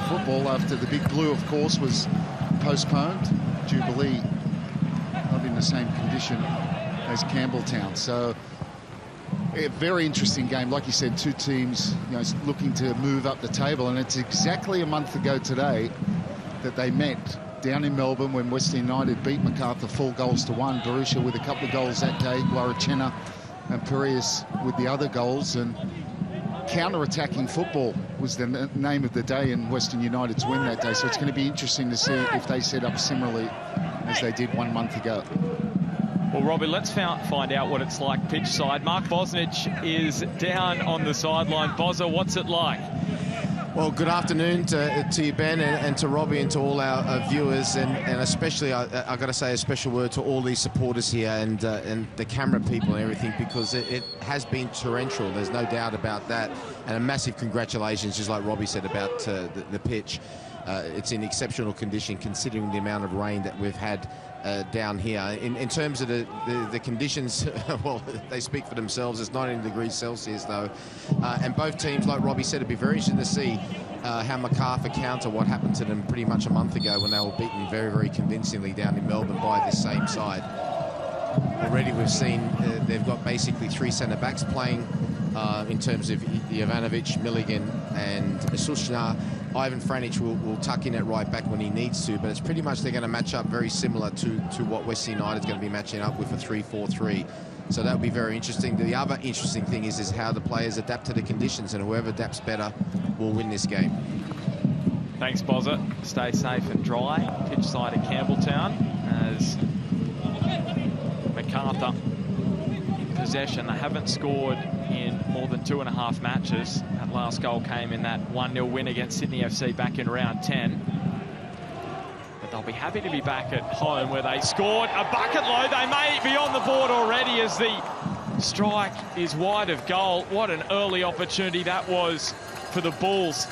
football after the Big Blue, of course, was postponed. Jubilee not in the same condition as Campbelltown. So a very interesting game. Like you said, two teams, looking to move up the table, and it's exactly a month ago today that they met down in Melbourne when Western United beat Macarthur 4-1. Borussia with a couple of goals that day, Warachena and Piraeus with the other goals, and counter-attacking football was the name of the day in Western United's win that day. So it's going to be interesting to see if they set up similarly as they did 1 month ago. Well, Robbie, let's find out what it's like pitch side. Mark Bosnich is down on the sideline. Bozza, what's it like? Well, good afternoon to you, Ben, and to Robbie, and to all our viewers, and especially I've got to say a special word to all these supporters here and the camera people and everything, because it has been torrential. There's no doubt about that, and a massive congratulations, just like Robbie said, about the pitch. It's in exceptional condition considering the amount of rain that we've had down here. In terms of the conditions, well, they speak for themselves. It's 19 degrees Celsius though, and both teams, like Robbie said, it'd be very interesting to see how Macarthur counter what happened to them pretty much a month ago when they were beaten very, very convincingly down in Melbourne by this same side. Already we've seen they've got basically 3 centre-backs playing in terms of Jovanovic, Milligan and Sushna. Ivan Franic will tuck in at right back when he needs to, but it's pretty much they're going to match up very similar to what Western United's going to be matching up with a 3-4-3. So that'll be very interesting. The other interesting thing is how the players adapt to the conditions, and whoever adapts better will win this game. Thanks, Bozza. Stay safe and dry. Pitch side at Campbelltown as Macarthur in possession. They haven't scored in more than 2.5 matches. That last goal came in that 1-0 win against Sydney FC back in round 10. But they'll be happy to be back at home where they scored a bucket load. They may be on the board already as the strike is wide of goal. What an early opportunity that was for the Bulls.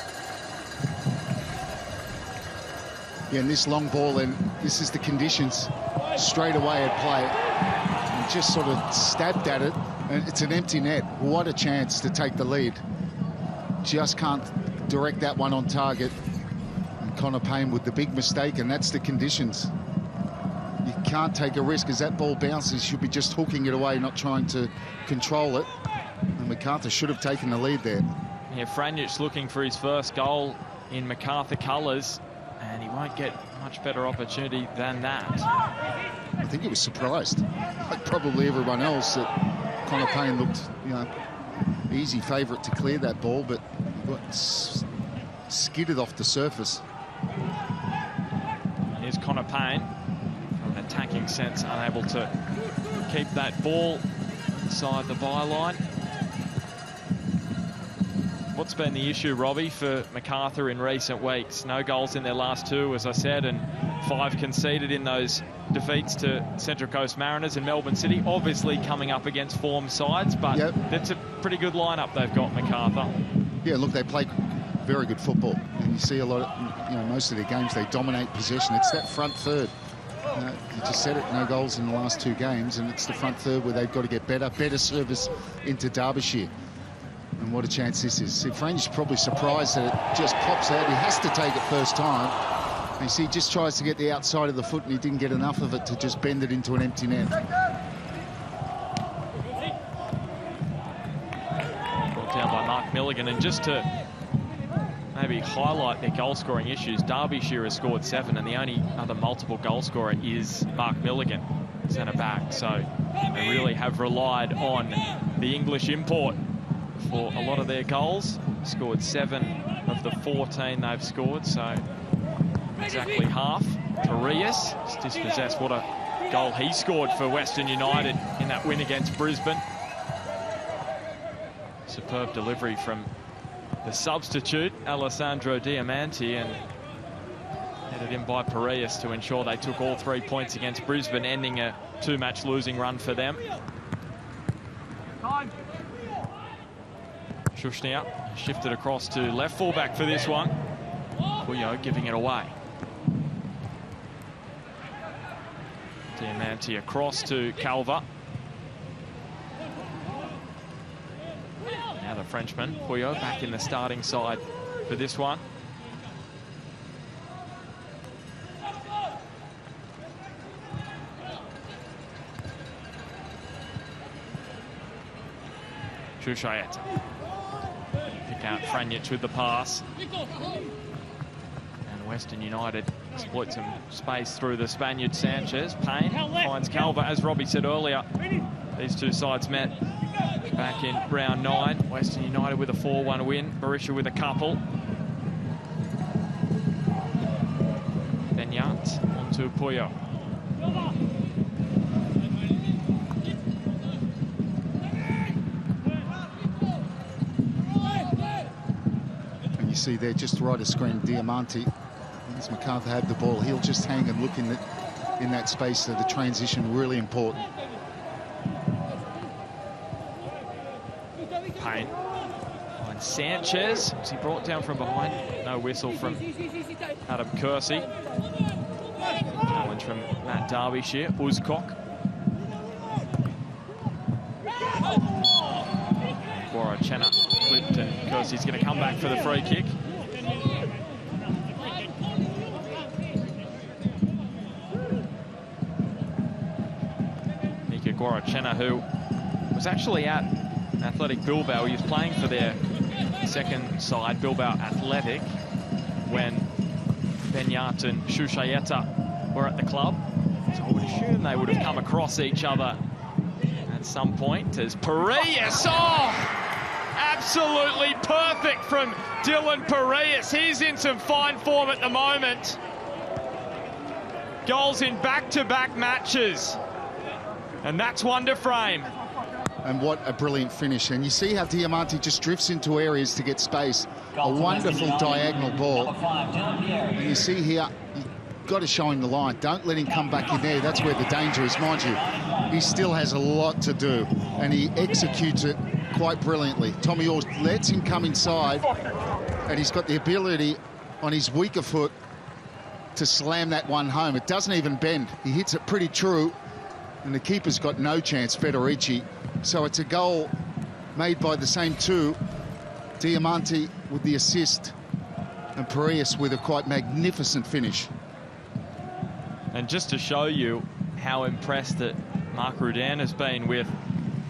Yeah, and this long ball, and this is the conditions straight away at play. And just sort of stabbed at it, and it's an empty net. What a chance to take the lead. Just can't direct that one on target. And Connor Payne with the big mistake, and that's the conditions. You can't take a risk as that ball bounces. You should be just hooking it away, not trying to control it. And Macarthur should have taken the lead there. Yeah, Franic looking for his first goal in Macarthur colours, and he won't get much better opportunity than that. I think he was surprised, like probably everyone else, that Connor Payne looked, easy favourite to clear that ball, but got skidded off the surface. Here's Connor Payne, from an attacking sense, unable to keep that ball inside the byline. What's been the issue, Robbie, for Macarthur in recent weeks? No goals in their last 2, as I said, and 5 conceded in those defeats to Central Coast Mariners and Melbourne City. Obviously coming up against form sides, but that's a pretty good lineup they've got, Macarthur. Yeah, look, they play very good football, and you see a lot of, most of their games, they dominate possession. It's that front third. You just said it, no goals in the last 2 games, and it's the front third where they've got to get better service into Derbyshire. And what a chance this is. See, Fran's probably surprised that it just pops out. He has to take it first time. And you see, he just tries to get the outside of the foot, and he didn't get enough of it to just bend it into an empty net. Brought down by Mark Milligan. And just to maybe highlight their goal-scoring issues, Derbyshire has scored 7, and the only other multiple goal scorer is Mark Milligan, centre-back. So they really have relied on the English import for a lot of their goals. Scored 7 of the 14 they've scored, so exactly half. Piraeus is dispossessed. What a goal he scored for Western United in that win against Brisbane. Superb delivery from the substitute, Alessandro Diamanti, and headed in by Piraeus to ensure they took all 3 points against Brisbane, ending a 2-match losing run for them. Shushnia shifted across to left fullback for this one. Puyo giving it away. Diamanti across to Calva. Now the Frenchman, Puyo, back in the starting side for this one. Shushaeta. Pick out Franjic with the pass. And Western United exploit some space through the Spaniard Sanchez. Payne finds Calva. As Robbie said earlier, these two sides met back in round 9. Western United with a 4-1 win. Barisha with a couple. Benyat onto Puyo. And you see there, just right of screen, Diamante. As Macarthur had the ball, he'll just hang and look in that space. So the transition really important. Payne finds Sanchez. Was he brought down from behind? No whistle from Adam Kersey. Challenge from Matt Derbyshire. Uzcock. Gorachena clipped, and Kersey's going to come back for the free kick. Mika Gorachena, who was actually at Athletic Bilbao. He was playing for their second side, Bilbao Athletic, when Benyat and Shushaeta were at the club. So I would assume they would have come across each other at some point. As Paredes, absolutely perfect from Dylan Paredes. He's in some fine form at the moment. Goals in back-to-back matches. And that's one to frame. And what a brilliant finish. And you see how Diamante just drifts into areas to get space. A wonderful diagonal ball. And you see here, you've got to show him the line. Don't let him come back in there. That's where the danger is. Mind you, he still has a lot to do. And he executes it quite brilliantly. Tommy Orr lets him come inside. And he's got the ability on his weaker foot to slam that one home. It doesn't even bend. He hits it pretty true. And the keeper's got no chance, Federici. So it's a goal made by the same two. Diamante with the assist and Paredes with a quite magnificent finish. And just to show you how impressed that Mark Rudan has been with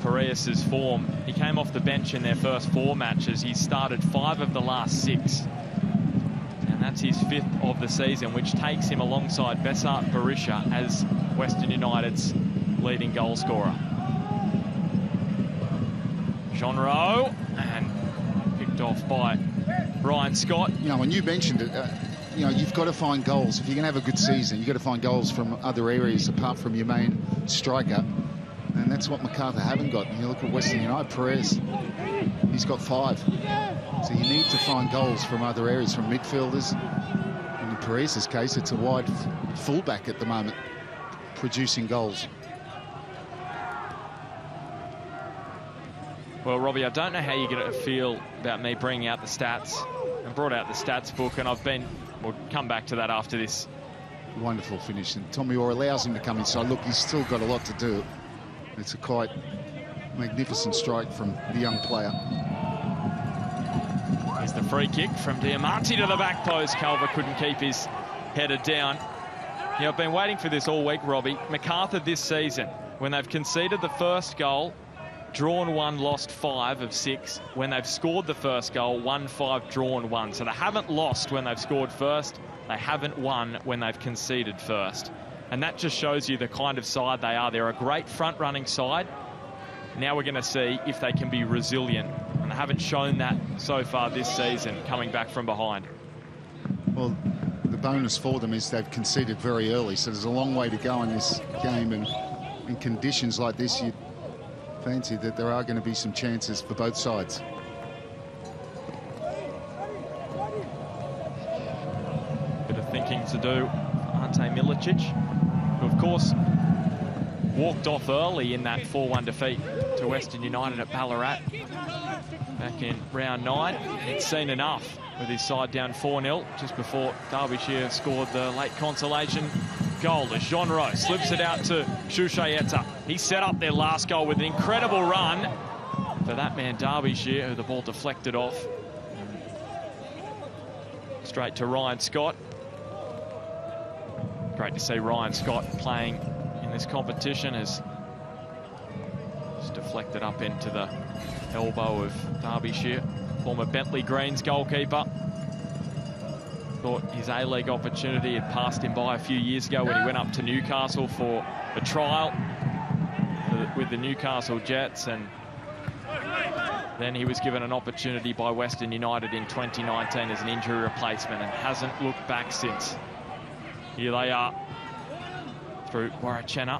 Paredes' form, he came off the bench in their first 4 matches. He's started 5 of the last 6. And that's his 5th of the season, which takes him alongside Besart Barisha as Western United's leading goal scorer. Jean Rowe, and picked off by Ryan Scott. You know, when you mentioned it, you know, you've got to find goals. If you're going to have a good season, you've got to find goals from other areas apart from your main striker. And that's what Macarthur haven't got. And you look at Western United, Perez, he's got 5. So you need to find goals from other areas, from midfielders. And in Perez's case, it's a wide fullback at the moment, producing goals. Well, Robbie, I don't know how you're going to feel about me bringing out the stats. I brought out the stats book, and we'll come back to that after this. Wonderful finish, and Tommy Orr allows him to come inside. Look, he's still got a lot to do. It's a quite magnificent strike from the young player. Here's the free kick from Diamante to the back post. Calva couldn't keep his header down. Yeah, I've been waiting for this all week, Robbie. Macarthur this season, when they've conceded the first goal, drawn 1, lost 5 of 6. When they've scored the first goal, won 5, drawn 1. So they haven't lost when they've scored first. They haven't won when they've conceded first. And that just shows you the kind of side they are. They're a great front-running side. Now we're going to see if they can be resilient. And they haven't shown that so far this season, coming back from behind. Well, the bonus for them is they've conceded very early. So there's a long way to go in this game. And in conditions like this, you'd fancy that there are going to be some chances for both sides. Bit of thinking to do for Ante Milicic, who of course walked off early in that 4-1 defeat to Western United at Ballarat back in round 9. He'd seen enough with his side down 4-0 just before Derbyshire scored the late consolation goal. As Jean Rowe slips it out to Shushaeta. He set up their last goal with an incredible run for that man Derbyshire, who the ball deflected off. Straight to Ryan Scott. Great to see Ryan Scott playing in this competition, as Just deflected up into the elbow of Derbyshire, former Bentley Greens goalkeeper. Thought his A-League opportunity had passed him by a few years ago when he went up to Newcastle for a trial with the Newcastle Jets, and then he was given an opportunity by Western United in 2019 as an injury replacement and hasn't looked back since. Here they are through Warachena.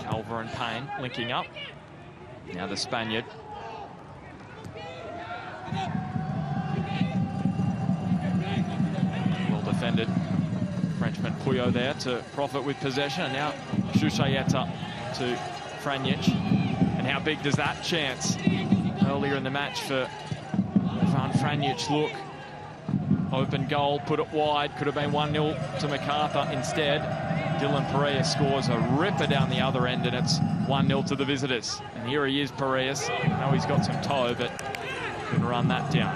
Alva and Payne linking up. Now the Spaniard. Well defended. Frenchman Puyo there to profit with possession. And now Shushayeta to Franjic. And how big does that chance earlier in the match for Van Franjic look? Open goal, put it wide, could have been 1-0 to Macarthur. Instead, Dylan Perea scores a ripper down the other end, and it's 1-0 to the visitors. And here he is, Pereas. I know he's got some toe, but couldn't run that down.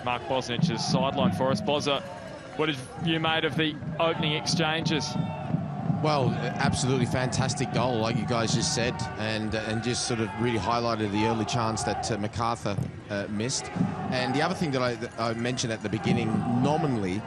Mark Bosnich is sidelined for us. Bozza, what have you made of the opening exchanges? Well, absolutely fantastic goal, like you guys just said, and just sort of really highlighted the early chance that Macarthur missed. And the other thing that I mentioned at the beginning, nominally,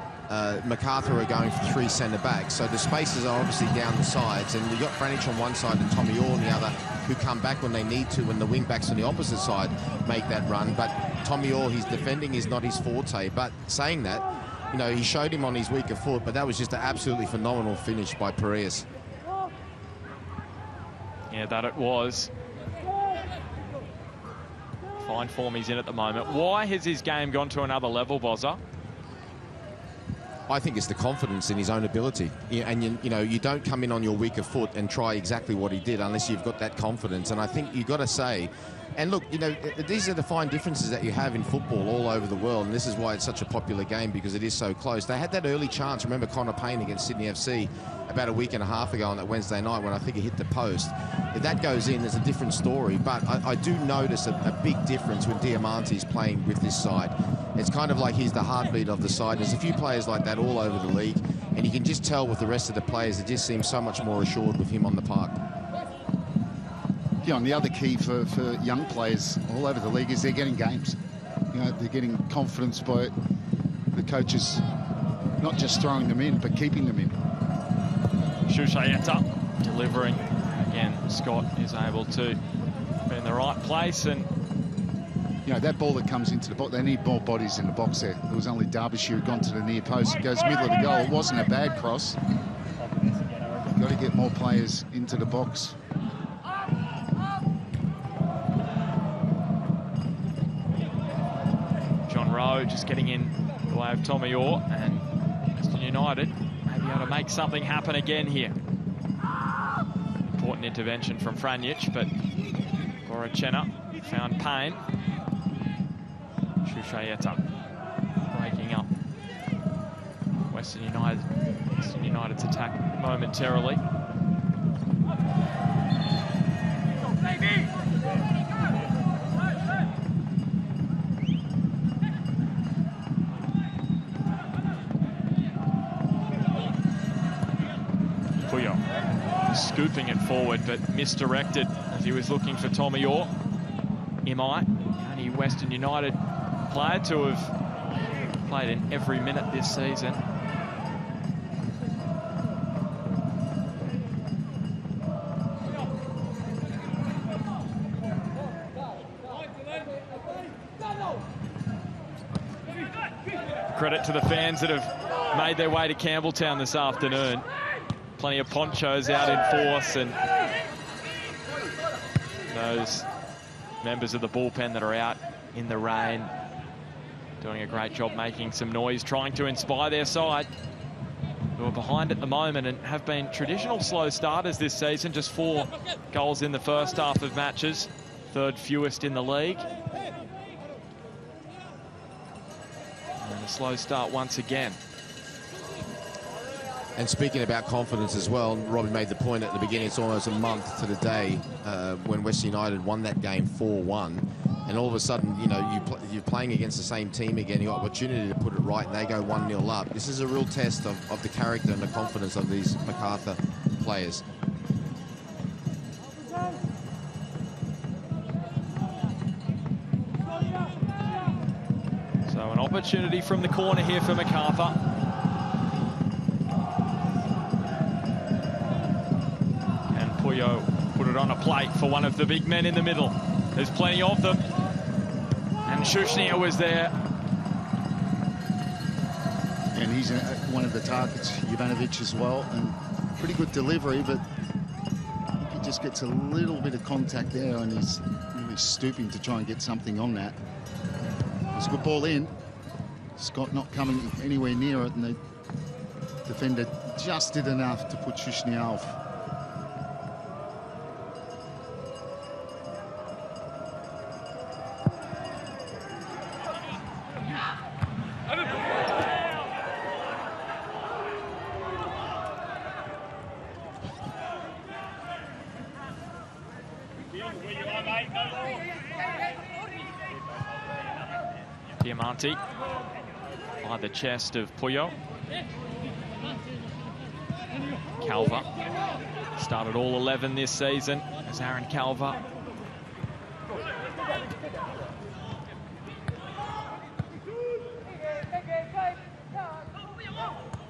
Macarthur are going for 3 centre-backs, so the spaces are obviously down the sides, and you've got Franjic on one side and Tommy Orr on the other, who come back when they need to, when the wing-backs on the opposite side make that run. But Tommy Orr, his defending is not his forte. But saying that, you know, he showed him on his weaker foot, but that was just an absolutely phenomenal finish by Pereas. Yeah, that it was. Fine form he's in at the moment. Why has his game gone to another level, Bozza? I think it's the confidence in his own ability. And, you know, you don't come in on your weaker foot and try exactly what he did unless you've got that confidence. And I think you've got to say, and look, you know, these are the fine differences that you have in football all over the world, and this is why it's such a popular game, because it is so close. They had that early chance, remember Connor Payne against Sydney FC about a week and a half ago on that Wednesday night when I think he hit the post. If that goes in, there's a different story, but I do notice a big difference when Diamante's playing with this side. It's kind of like he's the heartbeat of the side. There's a few players like that all over the league, and you can just tell with the rest of the players, it just seems so much more assured with him on the park. Yeah, and the other key for young players all over the league is they're getting games. You know, they're getting confidence by the coaches, not just throwing them in, but keeping them in. Shushayeta delivering. Again, Scott is able to be in the right place, and you know, that ball that comes into the box, they need more bodies in the box there. It was only Derbyshire who gone to the near post. It goes middle of the goal. It wasn't a bad cross. You've got to get more players into the box. John Rowe just getting in the way of Tommy Orr, and Western United may be able to make something happen again here. Important intervention from Franjic, but Gorachena found Payne. Shushayeta breaking up Western United's attack momentarily. Puyo scooping it forward, but misdirected as he was looking for Tommy Orr. Imai, only Western United player to have played in every minute this season. Credit to the fans that have made their way to Campbelltown this afternoon. Plenty of ponchos out in force, and those members of the bullpen that are out in the rain doing a great job making some noise, trying to inspire their side, who are behind at the moment and have been traditional slow starters this season. Just 4 goals in the first half of matches, 3rd fewest in the league. And a slow start once again. And speaking about confidence as well, Robbie made the point at the beginning, it's almost a month to the day when Western United won that game 4-1. and all of a sudden, you know, you're playing against the same team again. You got opportunity to put it right, and they go 1-0 up. This is a real test of the character and the confidence of these Macarthur players. So an opportunity from the corner here for Macarthur. And Puyo put it on a plate for one of the big men in the middle. There's plenty of them. And Shushnia was there. And he's one of the targets, Jovanovic as well. And pretty good delivery, but I think he just gets a little bit of contact there, and he's really stooping to try and get something on that. It's a good ball in. Scott not coming anywhere near it, and the defender just did enough to put Shushnia off. Diamante by the chest of Puyo. Calva started all 11 this season as Aaron Calva.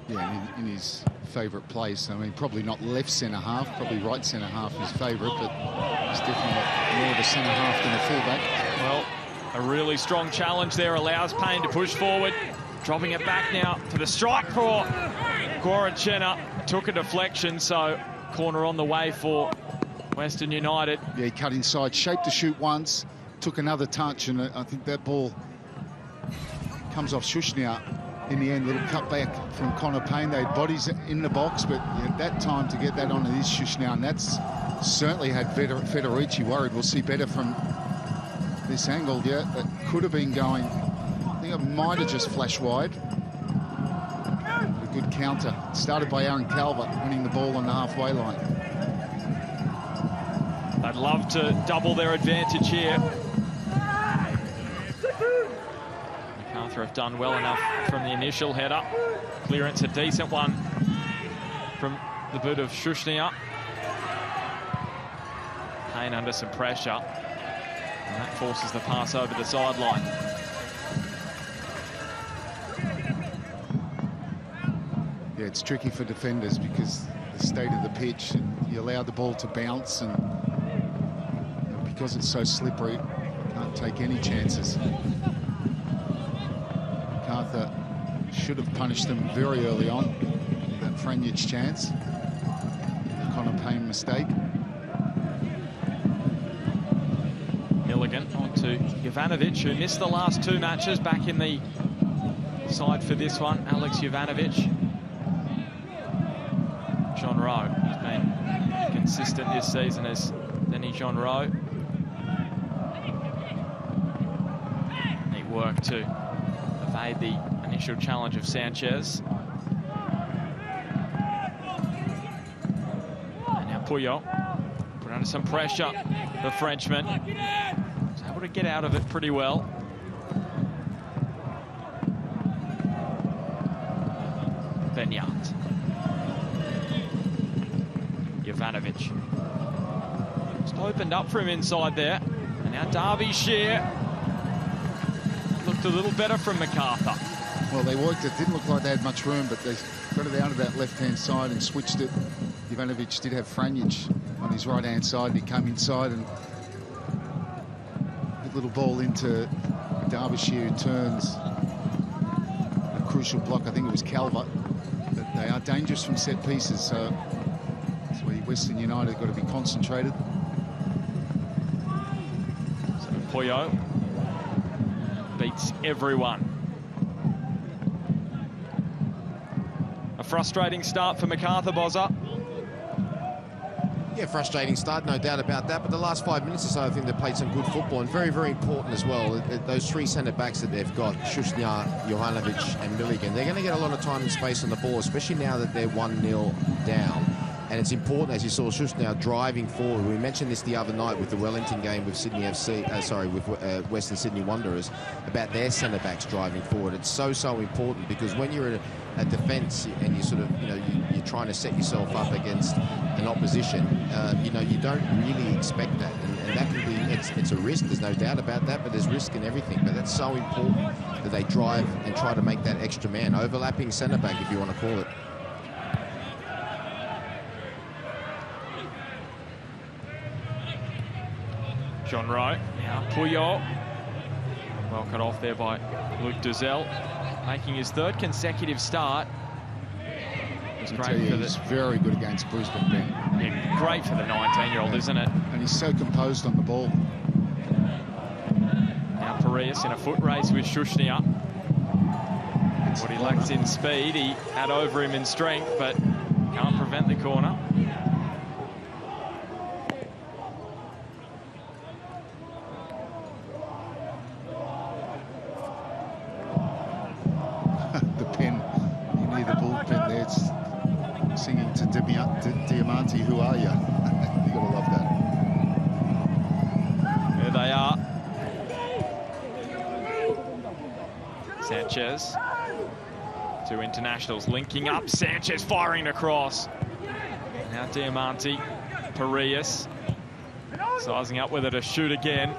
Yeah, in his favourite place. I mean, probably not left centre half, probably right centre half his favourite, but he's definitely more of a centre half than a fullback. Well, a really strong challenge there allows Payne to push forward. Dropping it back now to the strike for Gorachena. Took a deflection, so corner on the way for Western United. Yeah, he cut inside, shaped to shoot once, took another touch, and I think that ball comes off Shushnia. In the end, little cutback from Connor Payne. They had bodies in the box, but at that time to get that onto this Shushnia, and that's certainly had Federici worried. We'll see better from this angle. Yeah, that could have been going. I think it might have just flashed wide. A good counter. Started by Aaron Calva, winning the ball on the halfway line. I'd love to double their advantage here. Macarthur have done well enough from the initial header. Clearance, a decent one from the boot of Shushnia. Payne under some pressure. And that forces the pass over the sideline. Yeah, it's tricky for defenders because the state of the pitch, and you allow the ball to bounce, and because it's so slippery, can't take any chances. Macarthur should have punished them very early on. That Franjic chance. The Connor Payne mistake. Milligan on to Jovanovic, who missed the last two matches, back in the side for this one. Alex Jovanovic. John Rowe, he's been consistent this season as Denny John Rowe. Neat work to evade the initial challenge of Sanchez. And now Puyo put under some pressure. The Frenchman was able to get out of it pretty well. Benyat. Jovanovic. Just opened up for him inside there. And now Derbyshire looked a little better from Macarthur. Well, they worked it. Didn't look like they had much room, but they got it out of that left-hand side and switched it. Jovanovic did have Franjic on his right-hand side, and he came inside, and a little ball into Derbyshire, who turns a crucial block. I think it was Calva. But they are dangerous from set pieces, so that's where Western United got to be concentrated. So Puyo beats everyone. A frustrating start for Macarthur, Bozza. Yeah, frustrating start, no doubt about that. But the last 5 minutes or so, I think they played some good football, and very, very important as well. Those three centre-backs that they've got, Shushnia, Jovanovic and Milligan, they're going to get a lot of time and space on the ball, especially now that they're 1-0 down. And it's important, as you saw Shush now driving forward. We mentioned this the other night with the Wellington game with Sydney FC, with Western Sydney Wanderers, about their centre backs driving forward. It's so important, because when you're at a defence and you sort of, you're trying to set yourself up against an opposition, you don't really expect that, and that can be, it's a risk. There's no doubt about that, but there's risk in everything. But that's so important that they drive and try to make that extra man, overlapping centre back, if you want to call it. John Rowe, now Puyol. Well cut off there by Luke Duzel, making his 3rd consecutive start. It's great for he's very good against Brisbane, Ben. Yeah, great for the 19-year-old, isn't it? And he's so composed on the ball. Now Parias in a foot race with Shushnia. What he lacks in speed, he had over him in strength, but can't prevent the corner. Singing to Diamante, who are you? You gotta love that. There they are. Sanchez. 2 internationals linking up. Sanchez firing across. Now Diamante. Parias. Sizing up with it to shoot again.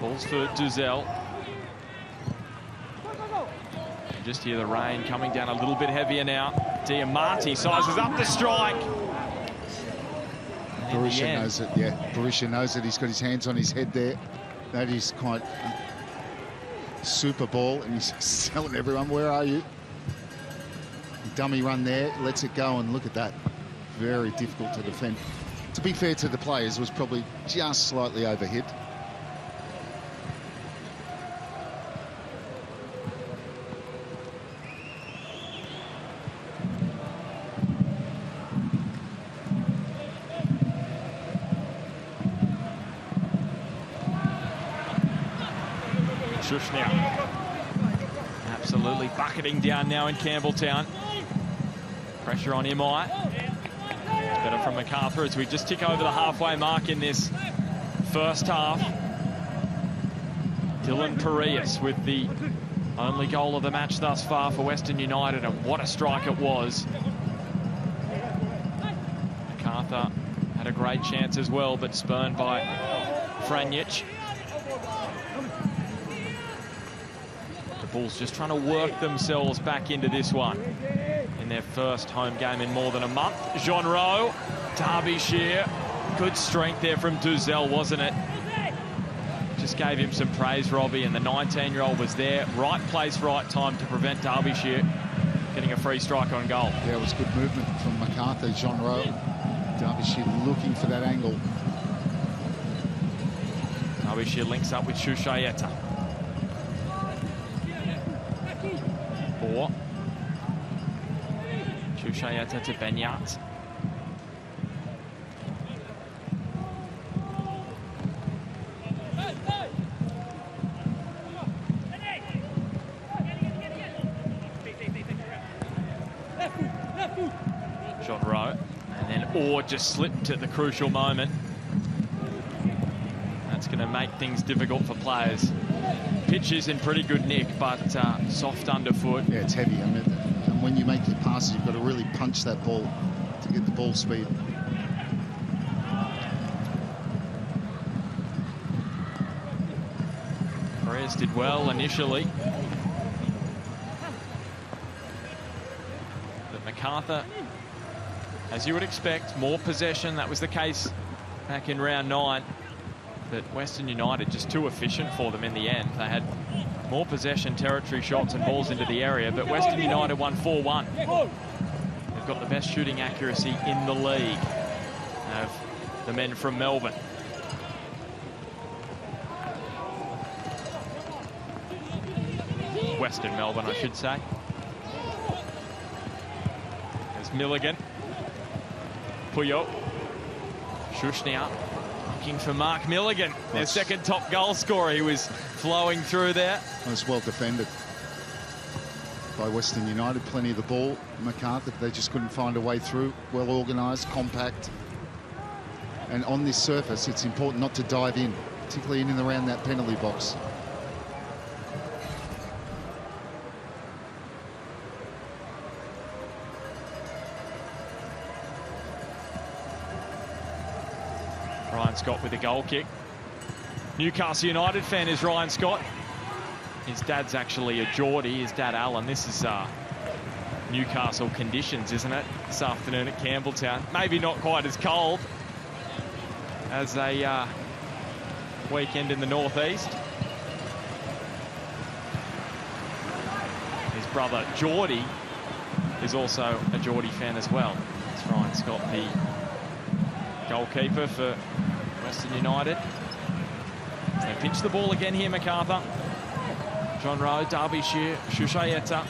Balls for Duzel. Just hear the rain coming down a little bit heavier now. Diamante sizes up the strike. Barisha knows it, yeah. Barisha knows it. He's got his hands on his head there. That is quite super ball, and he's telling everyone, where are you? Dummy run there, lets it go, and look at that. Very difficult to defend. To be fair to the players, it was probably just slightly overhit. Shush now. Absolutely bucketing down now in Campbelltown. Pressure on Imai. It's better from Macarthur as we just tick over the halfway mark in this first half. Dylan Parias with the only goal of the match thus far for Western United, and what a strike it was. Macarthur had a great chance as well, but spurned by Franjic. Bulls just trying to work themselves back into this one in their first home game in more than a month. Jean Rowe, Derbyshire, good strength there from Duzel, wasn't it? Just gave him some praise, Robbie, and the 19-year-old was there, right place, right time to prevent Derbyshire getting a free strike on goal. Yeah, it was good movement from Macarthur. Jean Rowe, Derbyshire looking for that angle. Derbyshire links up with Shushayeta. Shushayeta to Benyat. John Rowe, and then Orr just slipped at the crucial moment. That's going to make things difficult for players. Pitch is in pretty good nick, but soft underfoot. Yeah, it's heavy. I mean, and when you make your passes, you've got to really punch that ball to get the ball speed. Perez did well initially, but Macarthur, as you would expect, more possession. That was the case back in round 9. But Western United just too efficient for them in the end. They had more possession, territory shots and balls into the area, but Western United won 4-1. They've got the best shooting accuracy in the league of the men from Melbourne. Western Melbourne, I should say. There's Milligan. Puyol. Shush now. Looking for Mark Milligan, their second top goal scorer. He was flowing through there. That was well defended. by Western United. Plenty of the ball. Macarthur, they just couldn't find a way through. Well organised, compact. And on this surface, it's important not to dive in, particularly in and around that penalty box. Ryan Scott with a goal kick. Newcastle United fan is Ryan Scott. His dad's actually a Geordie, his dad Alan. This is Newcastle conditions, isn't it? This afternoon at Campbelltown. Maybe not quite as cold as a weekend in the northeast. His brother Geordie is also a Geordie fan as well. It's Ryan Scott, the goalkeeper for Western United. They pitch the ball again here, Macarthur. John Rowe, Derbyshire, Shushayeta.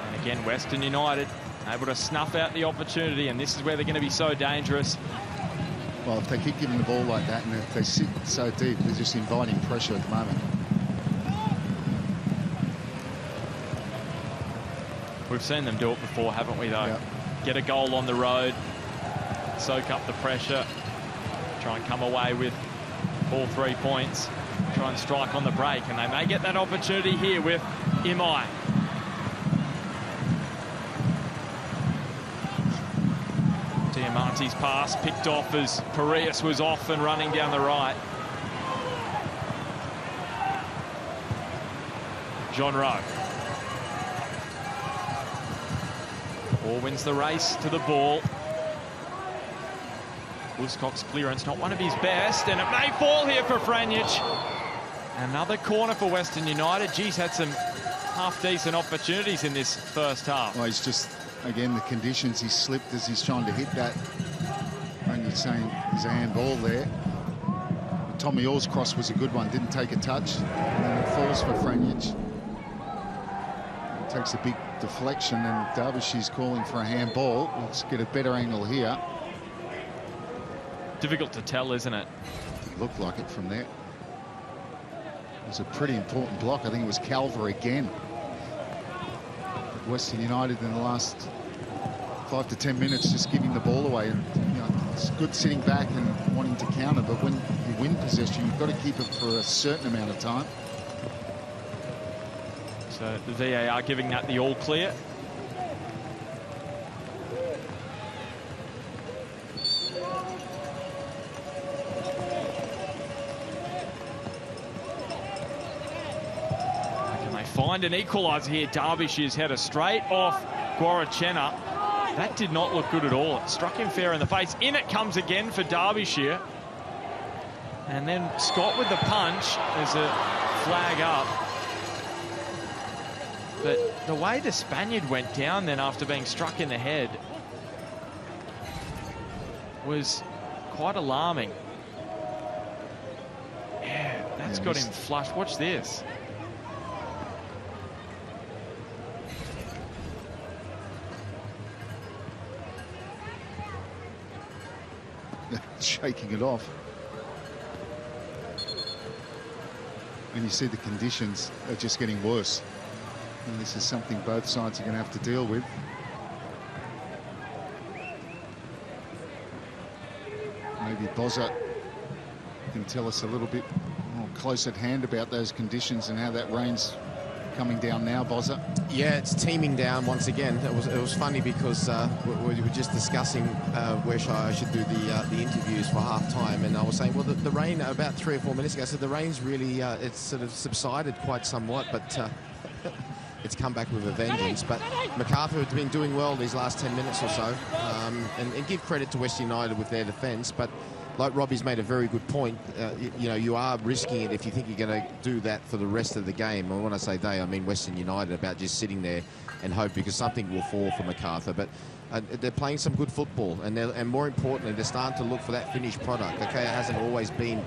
And again, Western United able to snuff out the opportunity, and this is where they're going to be so dangerous. Well, if they keep giving the ball like that, and if they sit so deep, they're just inviting pressure at the moment. We've seen them do it before, haven't we, though? Yep. Get a goal on the road, soak up the pressure, try and come away with all 3 points, try and strike on the break, and they may get that opportunity here with Imai. Diamante's pass picked off as Parias was off and running down the right. John Rowe. Ball wins the race to the ball. Wooscock's clearance, not one of his best, and it may fall here for Franjic. Another corner for Western United. Geez, had some half-decent opportunities in this first half. Well, he's just, again, the conditions, he slipped as he's trying to hit that. And you're saying there's a handball there. Tommy Orr's cross was a good one, didn't take a touch. And then it falls for Franjic. Takes a big deflection, and Derbyshire's calling for a handball. Let's get a better angle here. Difficult to tell, isn't it? It looked like it from there. It was a pretty important block. I think it was Calver again. But Western United in the last 5 to 10 minutes just giving the ball away. And, you know, it's good sitting back and wanting to counter, but when you win possession, you've got to keep it for a certain amount of time. So the VAR giving that the all clear. Can they find an equaliser here? Derbyshire's header straight off Guarachena. That did not look good at all. It struck him fair in the face. In it comes again for Derbyshire. And then Scott with the punch. There's a flag up. But the way the Spaniard went down then after being struck in the head was quite alarming. Yeah, that's got him flushed. Watch this. Shaking it off. And you see the conditions are just getting worse. And this is something both sides are going to have to deal with. Maybe Bozza can tell us a little bit more close at hand about those conditions and how that rain's coming down now, Bozza. Yeah, it's teeming down once again. It was funny because we were just discussing where I should do the interviews for half-time, and I was saying, well, the rain about 3 or 4 minutes ago, I said the rain's really, it's sort of subsided quite somewhat, but it's come back with a vengeance. But Macarthur has been doing well these last 10 minutes or so, and give credit to West United with their defence, but like Robbie's made a very good point, you know, you are risking it if you think you're going to do that for the rest of the game. And when I say they, I mean Western United, about just sitting there and hope because something will fall for Macarthur. But they're playing some good football, and more importantly, they're starting to look for that finished product. Okay, it hasn't always been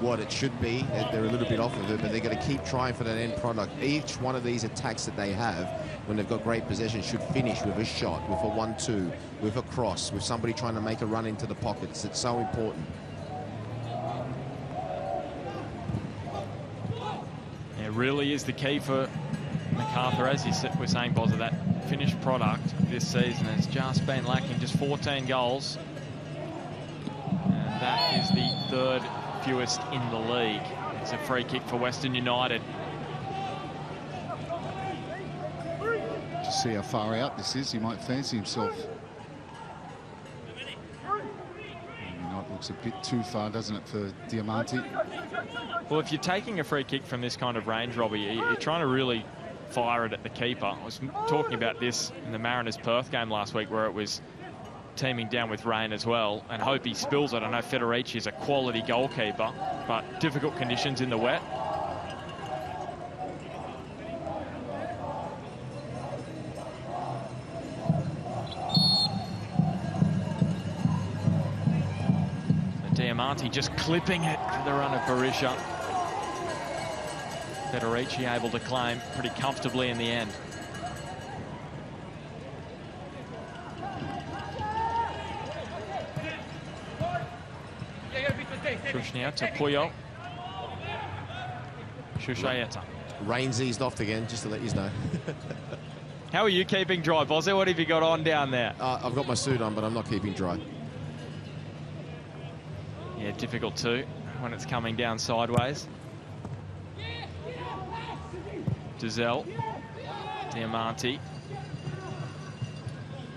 what it should be. They're a little bit off of it, but they're going to keep trying for that end product. Each one of these attacks that they have, when they've got great possession, should finish with a shot, with a 1-2, with a cross, with somebody trying to make a run into the pockets. It's so important. It really is the key for Macarthur, as you were saying, Boz, of that finished product this season. It's just been lacking, just 14 goals. And that is the third fewest in the league. It's a free kick for Western United. Just see how far out this is. He might fancy himself. It looks a bit too far, doesn't it, for Diamante? Well, if you're taking a free kick from this kind of range, Robbie, you're trying to really fire it at the keeper. I was talking about this in the Mariners-Perth game last week, where it was teaming down with rain as well, and hope he spills it. I know Federici is a quality goalkeeper, but difficult conditions in the wet. Diamante just clipping it for the run of Berisha. Federici able to claim pretty comfortably in the end. Shushnia to Puyo. Shushayeta. Rain's eased off again, just to let you know. How are you keeping dry, Bozzy? What have you got on down there? I've got my suit on, but I'm not keeping dry. Yeah, difficult too when it's coming down sideways. Dizelle, Diamante.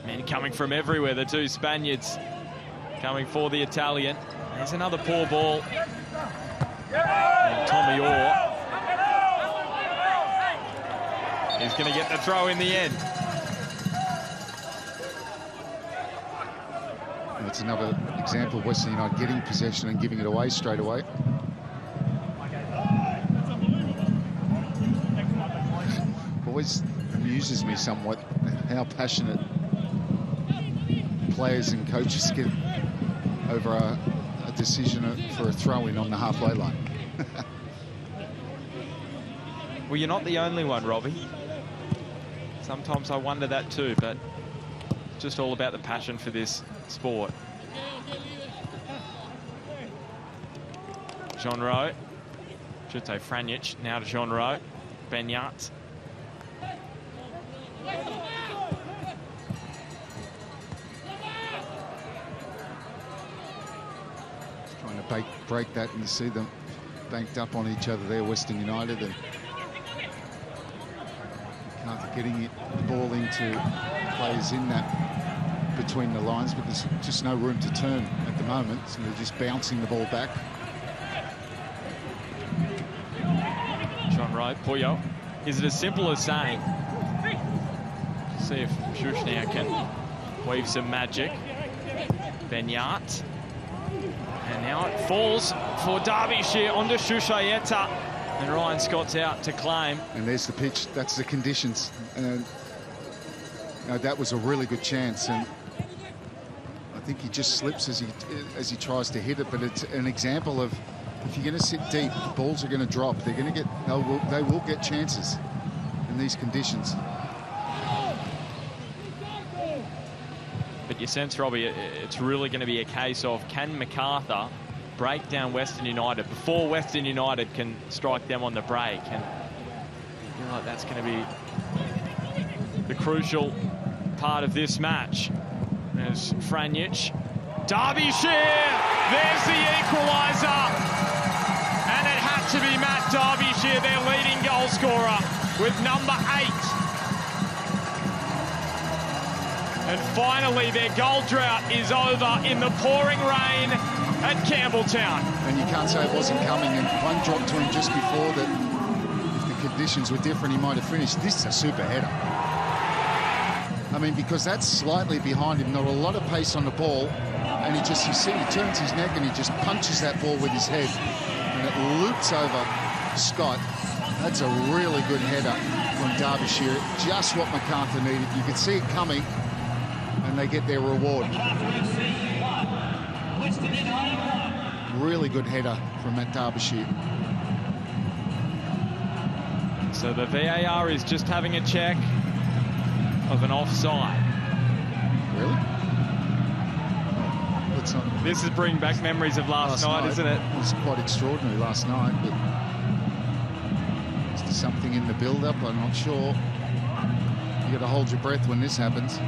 Men coming from everywhere, the two Spaniards coming for the Italian. There's another poor ball. And Tommy Orr is going to get the throw in the end. It's another example of Western United getting possession and giving it away straight away. Always amuses me somewhat how passionate players and coaches get over a decision for a throw-in on the halfway line. Well, you're not the only one, Robbie. Sometimes I wonder that too, but it's just all about the passion for this sport. Jean Rowe, should say Franjic, now to Jean Rowe. Benyat. Trying to break that, and you see them banked up on each other there, Western United, and Macarthur getting the ball into players in that between the lines, but there's just no room to turn at the moment, so they're just bouncing the ball back. Jean Rowe, Puyo. Is it as simple as saying, see if Shushnia can weave some magic. Benyat. And now it falls for Derbyshire onto Shushayeta. And Ryan Scott's out to claim. And there's the pitch. That's the conditions. And that was a really good chance. And I think he just slips as he tries to hit it. But it's an example of, if you're going to sit deep, balls are going to drop. They're going to get, they will get chances in these conditions. But you sense, Robbie, it's really going to be a case of, can Macarthur break down Western United before Western United can strike them on the break? And I feel like that's going to be the crucial part of this match. There's Franjic. Derbyshire! There's the equaliser! And it had to be Matt Derbyshire, their leading goal scorer, with number 8. And finally, their goal drought is over in the pouring rain at Campbelltown. And you can't say it wasn't coming, and one dropped to him just before that. If the conditions were different, he might have finished. This is a super header. I mean, because that's slightly behind him, not a lot of pace on the ball, and you see he turns his neck and he just punches that ball with his head, and it loops over Scott. That's a really good header from Derbyshire, just what Macarthur needed. You could see it coming, and they get their reward. Really good header from Matt Derbyshire. So the VAR is just having a check of an offside. Really? Let's not. This is bringing back memories of last night, isn't it? It was quite extraordinary last night, but is there something in the build-up? I'm not sure. You got to hold your breath when this happens.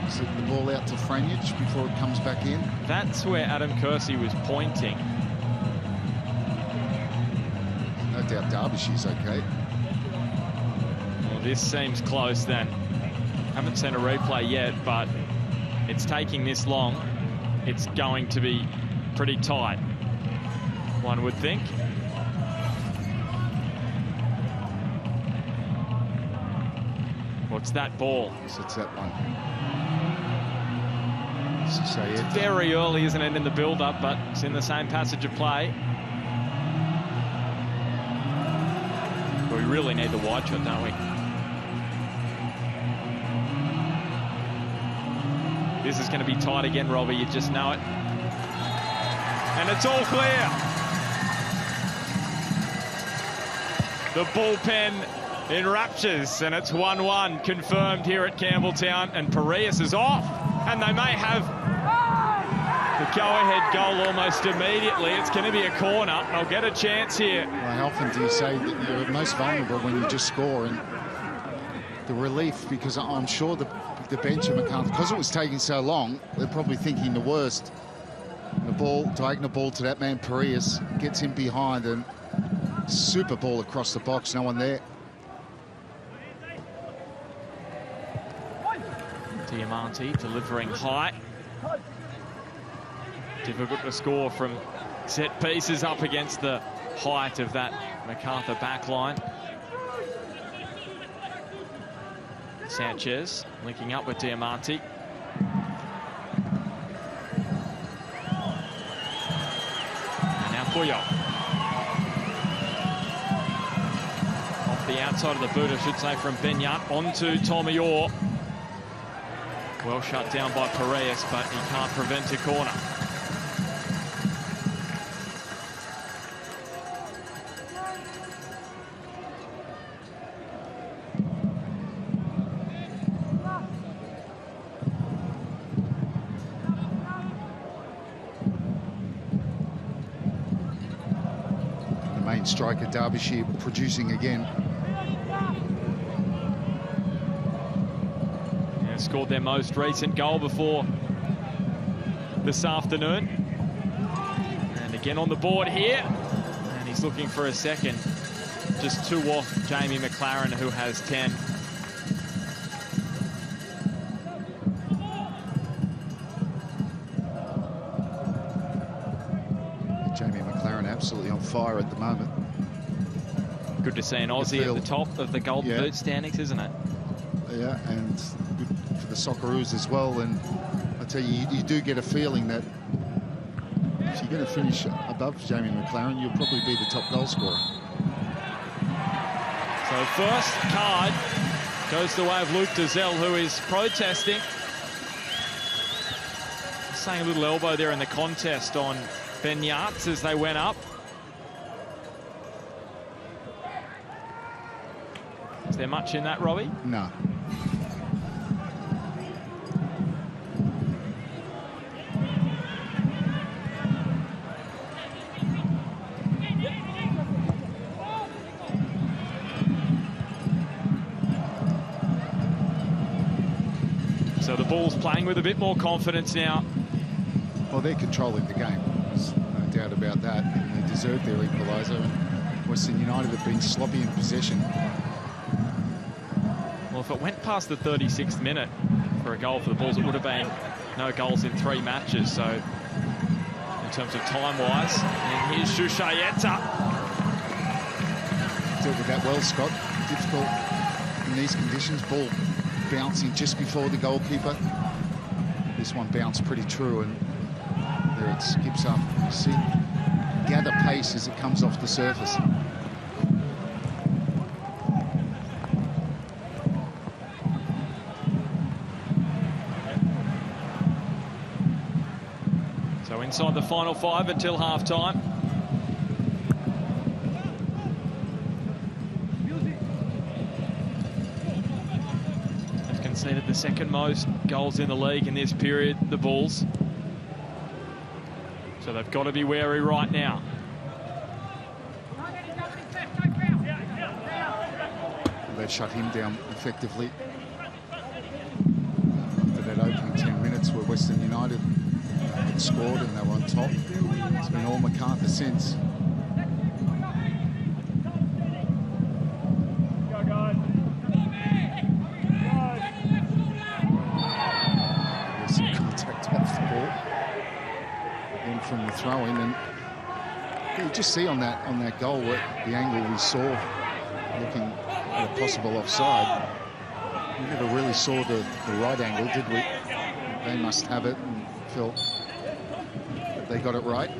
Is it the ball out to Franjic before it comes back in? That's where Adam Kersey was pointing. No doubt Derbyshire's okay. Well, this seems close then. Haven't seen a replay yet, but it's taking this long. It's going to be pretty tight, one would think. What's that ball? So it's that one. It's very early, isn't it, in the build-up, but it's in the same passage of play. But we really need the wide shot, don't we? This is going to be tight again, Robbie. You just know it. And it's all clear. The bullpen in raptures, and it's 1-1 confirmed here at Campbelltown, and Parias is off, and they may have the go-ahead goal almost immediately. It's going to be a corner. They'll get a chance here. Well, how often do you say that you're most vulnerable when you just score? And the relief, because I'm sure the bench of Macarthur, because it was taking so long, they're probably thinking the worst. The ball, diagonal ball to that man Parias, gets him behind, and super ball across the box, no one there. Diamante delivering high. Difficult to score from set pieces up against the height of that Macarthur backline. Sanchez linking up with Diamante. And now Puyo. Off the outside of the boot, I should say, from Benyat onto Tomior. Well shut down by Parias, but he can't prevent a corner. The main striker, Derbyshire, producing again. Scored their most recent goal before this afternoon. And again on the board here. And he's looking for a second. Just 2 off Jamie McLaren, who has 10. Jamie McLaren absolutely on fire at the moment. Good to see an Aussie at the top of the Golden Boot standings, isn't it? Yeah, and good for the Socceroos as well. And I tell you, you do get a feeling that if you're going to finish above Jamie McLaren, you'll probably be the top goal scorer. So first card goes the way of Luke Dazelle, who is protesting. Saying a little elbow there in the contest on Benyat as they went up. Is there much in that, Robbie? No. So the Bulls playing with a bit more confidence now. Well, they're controlling the game. There's no doubt about that. And they deserve their equaliser. And Western United have been sloppy in possession. Well, if it went past the 36th minute for a goal for the Bulls, it would have been no goals in 3 matches. So in terms of time-wise, and here's Shushayeta. Dealt with that well, Scott. Difficult in these conditions. Ball bouncing just before the goalkeeper. This one bounced pretty true, and there it skips up. You see, gather pace as it comes off the surface. So inside the final 5 until half-time. They've conceded the second most goals in the league in this period, the Bulls. So they've got to be wary right now. They've shut him down effectively. After that opening 10 minutes where Western United had scored and they were on top, it's been all Macarthur since. There's some contact off the ball. In from the throw-in, and you just see on that goal what the angle we saw looking at a possible offside. We never really saw the right angle, did we? They must have it and felt that they got it right. I'm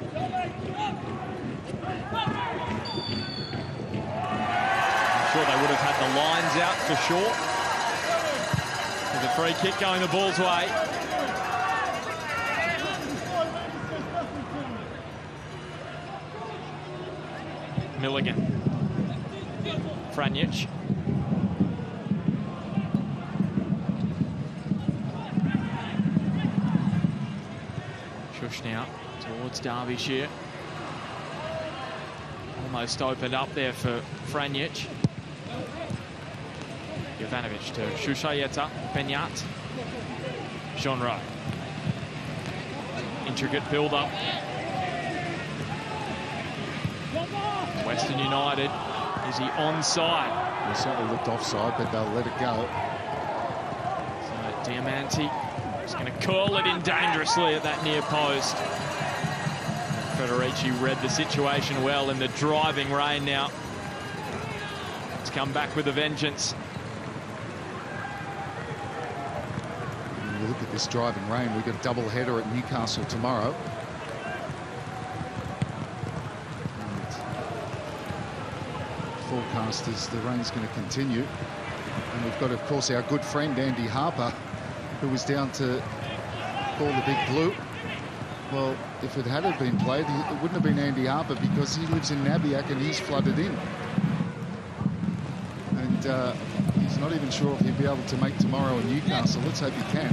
sure they would have had the lines out for sure. With a free kick going the Bulls' way. Milligan. Franjic. Shush now towards Derbyshire. Almost opened up there for Franjic. Jovanovic to Shushayeta. Benyat. Jean-Ro. Intricate build-up. Western United, is he onside? They certainly looked offside, but they'll let it go. So Diamanti is going to curl it in dangerously at that near post. Federici read the situation well in the driving rain now. It's come back with a vengeance. When you look at this driving rain, we've got a double header at Newcastle tomorrow. Forecast is the rain's going to continue, and we've got, of course, our good friend Andy Harper, who was down to call the Big Blue. Well, if it had been played, it wouldn't have been Andy Harper, because he lives in Nabiac and he's flooded in, and he's not even sure if he'll be able to make tomorrow in Newcastle. Let's hope he can.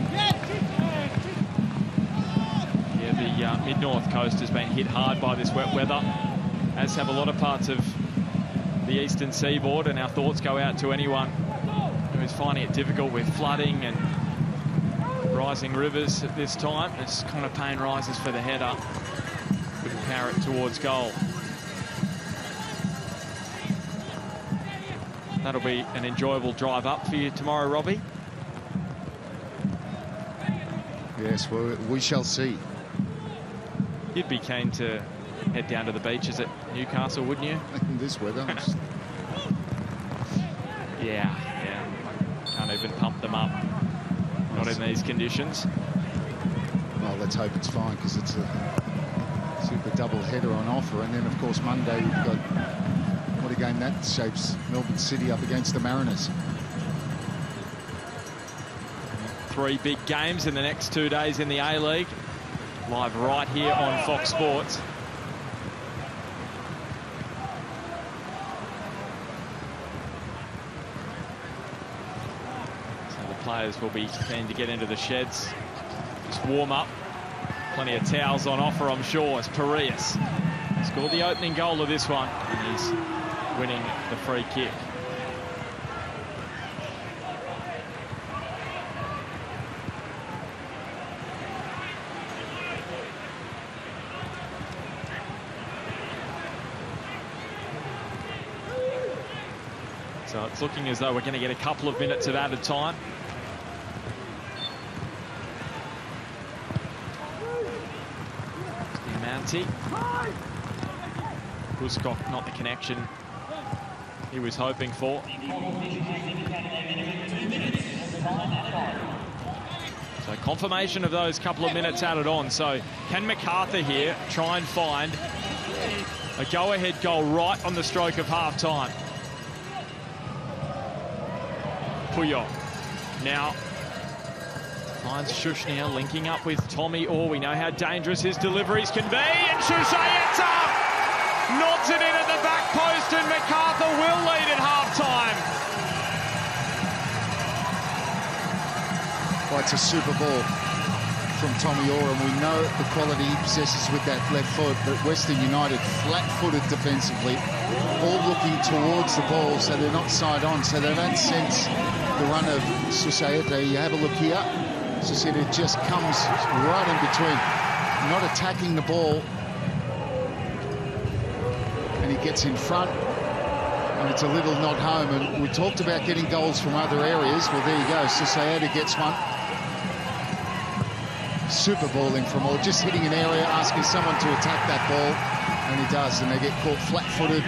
Yeah, the mid-north coast has been hit hard by this wet weather, as have a lot of parts of the eastern seaboard, and our thoughts go out to anyone who is finding it difficult with flooding and rising rivers at this time. This kind of pain rises for the header. Couldn't power it towards goal. That'll be an enjoyable drive up for you tomorrow, Robbie. Yes, well, we shall see. You'd be keen to head down to the beaches at Newcastle, wouldn't you? In this weather. Yeah. Can't even pump them up. Not in these conditions. Well, let's hope it's fine, because it's a super double header on offer. And then, of course, Monday we've got, what a game that shapes, Melbourne City up against the Mariners. 3 big games in the next 2 days in the A-League. Live right here on Fox Sports. Players will be keen to get into the sheds, just warm up. Plenty of towels on offer, I'm sure, as Parias scored the opening goal of this one, and he's winning the free kick. So it's looking as though we're going to get a couple of minutes of added time. Buskok, not the connection he was hoping for. So confirmation of those couple of minutes added on. So can Macarthur here try and find a go-ahead goal right on the stroke of half-time? Puyol now Finds Shushnia linking up with Tommy Orr. We know how dangerous his deliveries can be. And Shushnia nods it in at the back post, and Macarthur will lead at half-time. Well, it's a super ball from Tommy Orr, and we know the quality he possesses with that left foot, but Western United flat-footed defensively, all looking towards the ball, so they're not side-on, so they don't sense the run of Susaeta. You have a look here. Susaeta just comes right in between, not attacking the ball, and he gets in front, and it's a little not home. And we talked about getting goals from other areas. Well, there you go. Susaeta gets one. Super ball in from all, just hitting an area, asking someone to attack that ball, and he does, and they get caught flat-footed.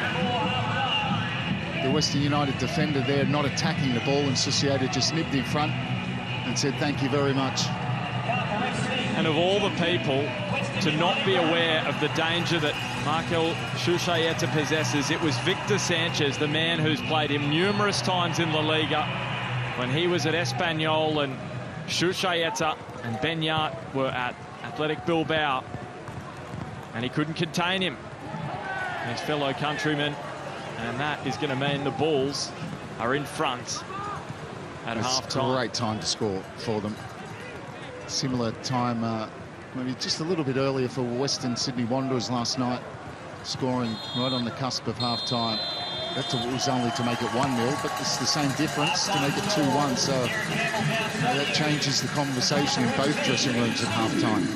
The Western United defender there not attacking the ball, and Susaeta just nipped in front and said, thank you very much. And of all the people to not be aware of the danger that Markel Susaeta possesses, it was Victor Sanchez, the man who's played him numerous times in La Liga, when he was at Espanyol, and Susaeta and Benyat were at Athletic Bilbao, and he couldn't contain him, his fellow countrymen, and that is going to mean the Bulls are in front at half-time. Great time to score for them. Similar time, maybe just a little bit earlier for Western Sydney Wanderers last night, scoring right on the cusp of half-time. That was only to make it 1-0, but it's the same difference to make it 2-1. So that changes the conversation in both dressing rooms at half-time.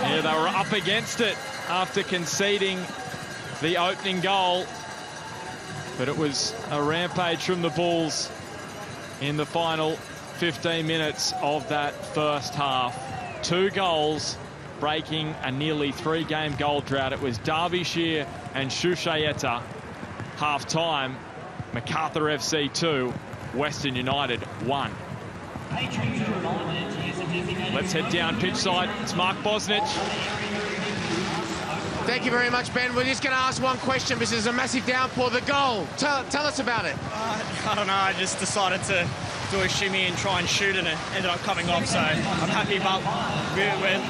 Yeah, they were up against it after conceding the opening goal. But it was a rampage from the Bulls in the final 15 minutes of that first half. 2 goals breaking a nearly 3-game goal drought. It was Derbyshire and Susaeta. Half-time, Macarthur FC 2, Western United 1. Let's head down pitch side. It's Mark Bosnich. Thank you very much, Ben. We're just going to ask one question. This is a massive downpour. The goal. Tell us about it. I don't know. I just decided to do a shimmy and try and shoot, and it ended up coming off. So I'm happy, but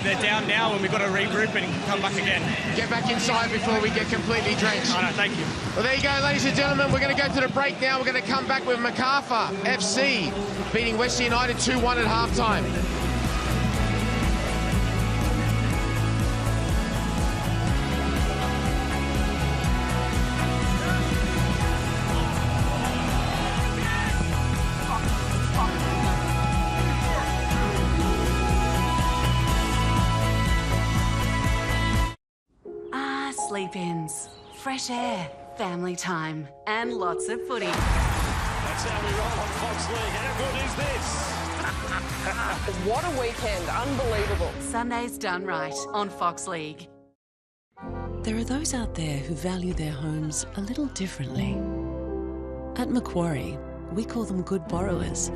they're down now, and we've got to regroup and come back again. Get back inside before we get completely drenched. I know, thank you. Well, there you go, ladies and gentlemen. We're going to go to the break now. We're going to come back with Macarthur FC beating Western United 2-1 at half-time. Sleep-ins, fresh air, family time, and lots of footy. That's how we roll on Fox League. How good is this? What a weekend. Unbelievable. Sundays done right on Fox League. There are those out there who value their homes a little differently. At Macquarie, we call them good borrowers.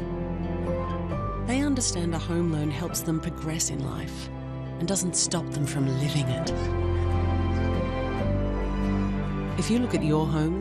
They understand a home loan helps them progress in life and doesn't stop them from living it. If you look at your home